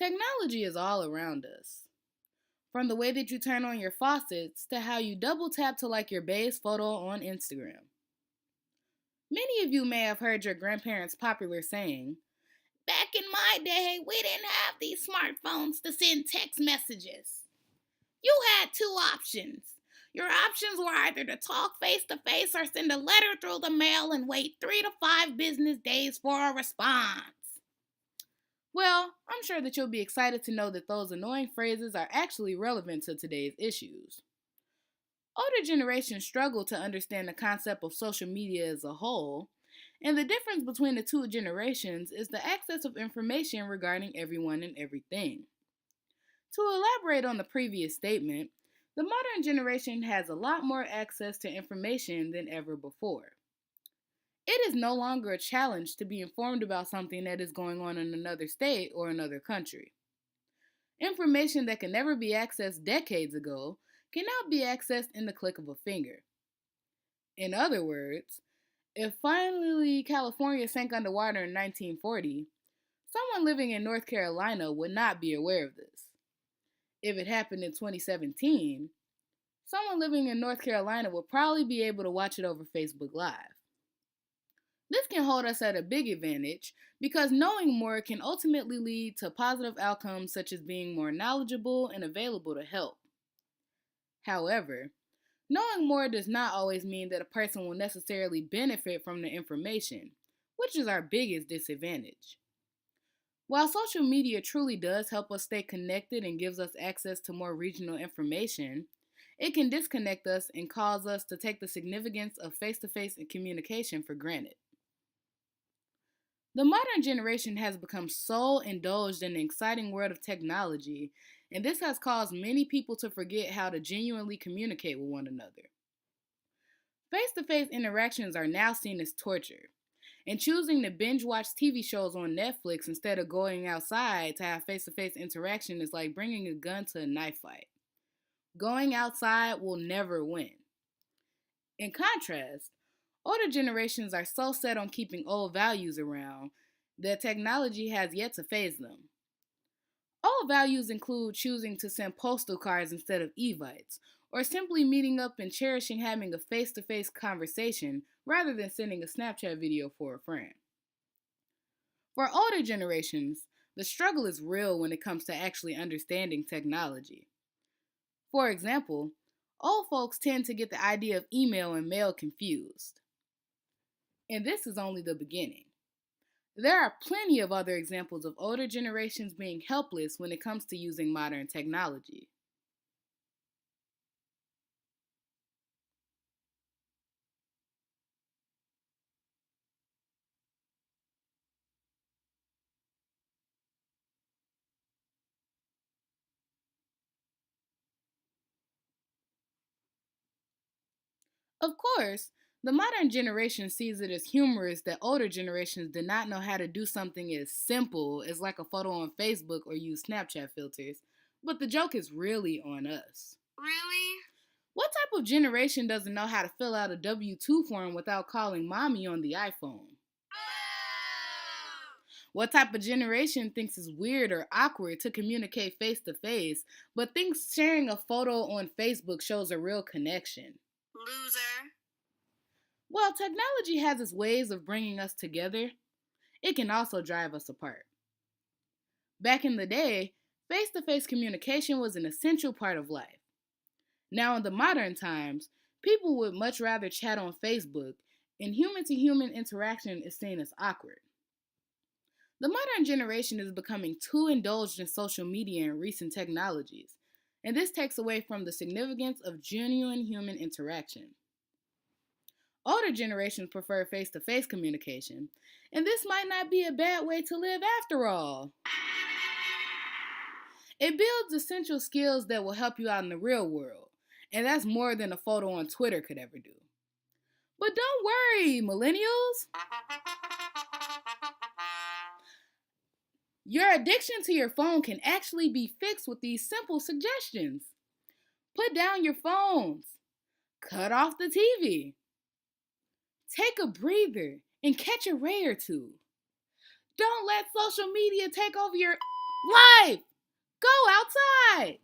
Technology is all around us. From the way that you turn on your faucets to how you double tap to like your base photo on Instagram. Many of you may have heard your grandparents' popular saying, "Back in my day, we didn't have these smartphones to send text messages. You had two options. Your options were either to talk face to face or send a letter through the mail and wait 3 to 5 business days for a response." Well, I'm sure that you'll be excited to know that those annoying phrases are actually relevant to today's issues. Older generations struggle to understand the concept of social media as a whole, and the difference between the two generations is the access of information regarding everyone and everything. To elaborate on the previous statement, the modern generation has a lot more access to information than ever before. It is no longer a challenge to be informed about something that is going on in another state or another country. Information that could never be accessed decades ago can now be accessed in the click of a finger. In other words, if finally California sank underwater in 1940, someone living in North Carolina would not be aware of this. If it happened in 2017, someone living in North Carolina would probably be able to watch it over Facebook Live. This can hold us at a big advantage because knowing more can ultimately lead to positive outcomes such as being more knowledgeable and available to help. However, knowing more does not always mean that a person will necessarily benefit from the information, which is our biggest disadvantage. While social media truly does help us stay connected and gives us access to more regional information, it can disconnect us and cause us to take the significance of face-to-face communication for granted. The modern generation has become so indulged in the exciting world of technology, and this has caused many people to forget how to genuinely communicate with one another. Face to face interactions are now seen as torture, and choosing to binge watch TV shows on Netflix instead of going outside to have face to face interaction is like bringing a gun to a knife fight. Going outside will never win. In contrast, older generations are so set on keeping old values around that technology has yet to phase them. Old values include choosing to send postal cards instead of evites, or simply meeting up and cherishing having a face to face conversation rather than sending a Snapchat video for a friend. For older generations, the struggle is real when it comes to actually understanding technology. For example, old folks tend to get the idea of email and mail confused. And this is only the beginning. There are plenty of other examples of older generations being helpless when it comes to using modern technology. Of course, the modern generation sees it as humorous that older generations did not know how to do something as simple as like a photo on Facebook or use Snapchat filters, but the joke is really on us. Really? What type of generation doesn't know how to fill out a W-2 form without calling mommy on the iPhone? What type of generation thinks it's weird or awkward to communicate face to face, but thinks sharing a photo on Facebook shows a real connection? Loser. While technology has its ways of bringing us together, it can also drive us apart. Back in the day, face to face communication was an essential part of life. Now, in the modern times, people would much rather chat on Facebook, and human to human interaction is seen as awkward. The modern generation is becoming too indulged in social media and recent technologies, and this takes away from the significance of genuine human interaction. Older generations prefer face to face communication, and this might not be a bad way to live after all. It builds essential skills that will help you out in the real world, and that's more than a photo on Twitter could ever do. But don't worry, millennials. Your addiction to your phone can actually be fixed with these simple suggestions. Put down your phones. Cut off the TV. Take a breather and catch a ray or two. Don't let social media take over your Life! Go outside!